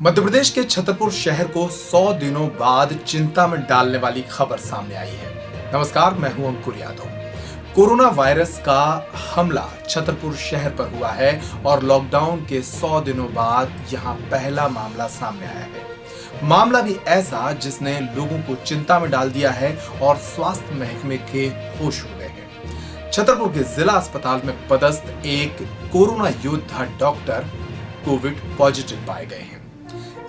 मध्य प्रदेश के छतरपुर शहर को 100 दिनों बाद चिंता में डालने वाली खबर सामने आई है। नमस्कार, मैं हूं अंकुर यादव। कोरोना वायरस का हमला छतरपुर शहर पर हुआ है और लॉकडाउन के 100 दिनों बाद यहां पहला मामला सामने आया है। मामला भी ऐसा जिसने लोगों को चिंता में डाल दिया है और स्वास्थ्य महकमे के होश उड़ गए हैं। छतरपुर के जिला अस्पताल में पदस्थ एक कोरोना योद्धा डॉक्टर कोविड पॉजिटिव पाए गए हैं।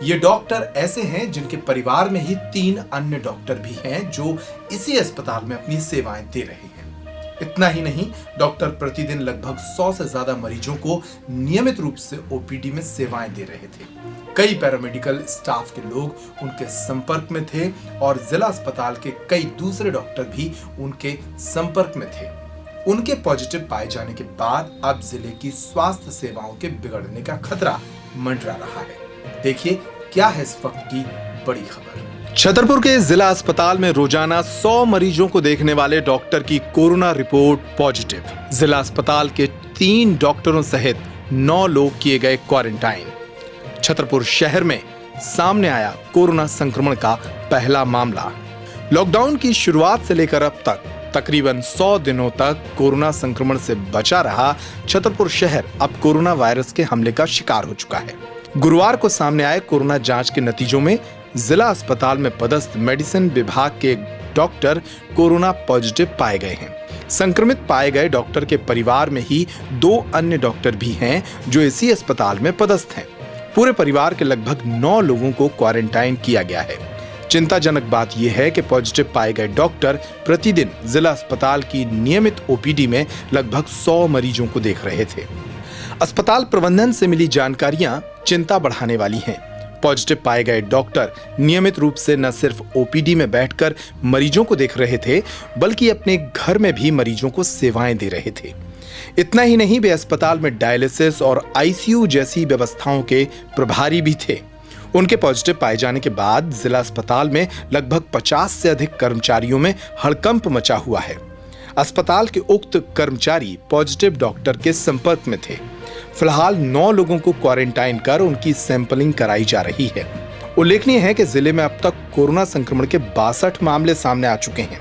ये डॉक्टर ऐसे हैं जिनके परिवार में ही 3 अन्य डॉक्टर भी हैं जो इसी अस्पताल में अपनी सेवाएं दे रहे हैं। इतना ही नहीं, डॉक्टर प्रतिदिन लगभग 100 से ज्यादा मरीजों को नियमित रूप से ओपीडी में सेवाएं दे रहे थे। कई पैरामेडिकल स्टाफ के लोग उनके संपर्क में थे और जिला अस्पताल के कई दूसरे डॉक्टर भी उनके संपर्क में थे। उनके पॉजिटिव पाए जाने के बाद अब जिले की स्वास्थ्य सेवाओं के बिगड़ने का खतरा मंडरा रहा है। देखिए क्या है इस वक्त की बड़ी खबर। छतरपुर के जिला अस्पताल में रोजाना 100 मरीजों को देखने वाले डॉक्टर की कोरोना रिपोर्ट पॉजिटिव। जिला अस्पताल के 3 डॉक्टरों सहित 9 लोग किए गए क्वारंटाइन। छतरपुर शहर में सामने आया कोरोना संक्रमण का पहला मामला। लॉकडाउन की शुरुआत से लेकर अब तक तकरीबन 100 दिनों तक कोरोना संक्रमण से बचा रहा छतरपुर शहर अब कोरोना वायरस के हमले का शिकार हो चुका है। गुरुवार को सामने आए कोरोना जांच के नतीजों में जिला अस्पताल में पदस्थ मेडिसिन विभाग के डॉक्टर कोरोना पॉजिटिव पाए गए हैं। संक्रमित पाए गए डॉक्टर के परिवार में ही 2 अन्य डॉक्टर भी हैं जो इसी अस्पताल में पदस्थ हैं। पूरे परिवार के लगभग 9 लोगों को क्वारंटाइन किया गया है। चिंताजनक बात यह है कि पॉजिटिव पाए गए डॉक्टर प्रतिदिन जिला अस्पताल की नियमित ओपीडी में लगभग 100 मरीजों को देख रहे थे। अस्पताल प्रबंधन से मिली जानकारियां चिंता बढ़ाने वाली हैं। पॉजिटिव पाए गए डॉक्टर नियमित रूप से न सिर्फ ओपीडी में बैठकर मरीजों को देख रहे थे, बल्कि अपने घर में भी मरीजों को सेवाएं दे रहे थे। इतना ही नहीं, वे अस्पताल में डायलिसिस और आईसीयू जैसी व्यवस्थाओं के प्रभारी भी थे। उनके पॉजिटिव पाए जाने के बाद जिला अस्पताल में लगभग 50 से अधिक कर्मचारियों में हड़कंप मचा हुआ है। अस्पताल के उक्त कर्मचारी पॉजिटिव डॉक्टर के संपर्क में थे। फिलहाल 9 लोगों को क्वारंटाइन कर उनकी सैंपलिंग कराई जा रही है। उल्लेखनीय है कि जिले में अब तक कोरोना संक्रमण के 62 मामले सामने आ चुके हैं।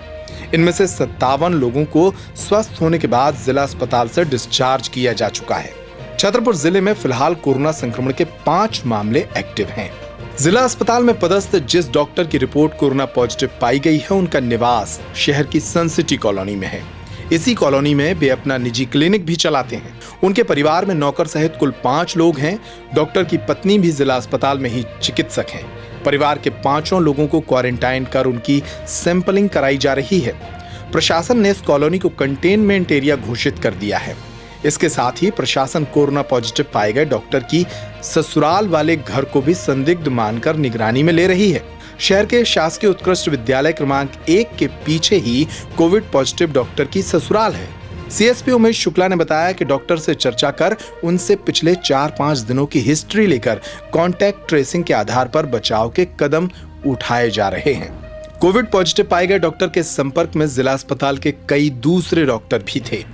इनमें से 57 लोगों को स्वस्थ होने के बाद जिला अस्पताल से डिस्चार्ज किया जा चुका है। छतरपुर जिले में फिलहाल कोरोना संक्रमण के 5 मामले एक्टिव हैं। जिला अस्पताल में पदस्थ जिस डॉक्टर की रिपोर्ट कोरोना पॉजिटिव पाई गई है, उनका निवास शहर की सन सिटी कॉलोनी में है। इसी कॉलोनी में वे अपना निजी क्लिनिक भी चलाते हैं। उनके परिवार में नौकर सहित कुल 5 लोग हैं। डॉक्टर की पत्नी भी जिला अस्पताल में ही चिकित्सक हैं। परिवार के 5 लोगों को क्वारंटाइन कर उनकी सैंपलिंग कराई जा रही है। प्रशासन ने इस कॉलोनी को कंटेनमेंट एरिया घोषित कर दिया है। इसके साथ ही प्रशासन कोरोना पॉजिटिव पाए गए डॉक्टर की ससुराल वाले घर को भी संदिग्ध मानकर निगरानी में ले रही है। शहर के शासकीय उत्कृष्ट विद्यालय क्रमांक 1 के पीछे ही कोविड पॉजिटिव डॉक्टर की ससुराल है। सीएसपी उमेश शुक्ला ने बताया कि डॉक्टर से चर्चा कर उनसे पिछले 4-5 दिनों की हिस्ट्री लेकर कॉन्टैक्ट ट्रेसिंग के आधार पर बचाव के कदम उठाए जा रहे हैं। कोविड पॉजिटिव पाए गए डॉक्टर के संपर्क में जिला अस्पताल के कई दूसरे डॉक्टर भी थे।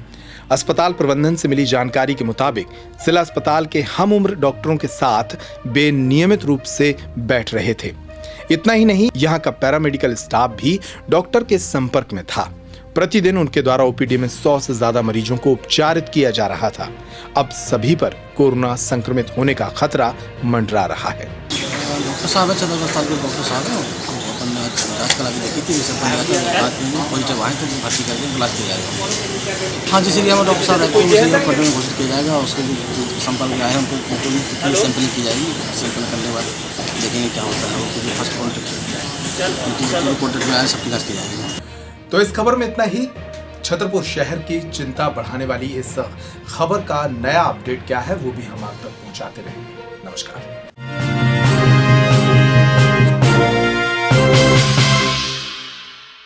अस्पताल प्रबंधन से मिली जानकारी के मुताबिक जिला अस्पताल के हम उम्र डॉक्टरों के साथ वे नियमित रूप से बैठ रहे थे। इतना ही नहीं, यहाँ का पैरामेडिकल स्टाफ भी डॉक्टर के संपर्क में था। प्रतिदिन उनके द्वारा ओपीडी में 100 से ज्यादा मरीजों को उपचारित किया जा रहा था। अब सभी पर कोरोना संक्रमित होने का खतरा मंडरा रहा है। डॉक्टर साहब है, छतरपुर अस्पताल के डॉक्टर साहब हैं। अपन जांच करा के देखी थी, पॉजिटिव आए तो भर्ती करके इलाज किया जाएगा। हाँ, जिसलिए हमारे डॉक्टर साहब रहते हैं उसे पटना में घोषित किया जाएगा। उसके जो संपर्क में आए हैं उनको सैंपलिंग की जाएगी। सैंपल करने के बाद देखेंगे क्या होता है। वो फर्स्ट कॉन्टेक्ट में आए सबकी जाँच की जाएगी। तो इस खबर में इतना ही। छतरपुर शहर की चिंता बढ़ाने वाली इस खबर का नया अपडेट क्या है वो भी हम आप तक पहुंचाते रहेंगे। नमस्कार।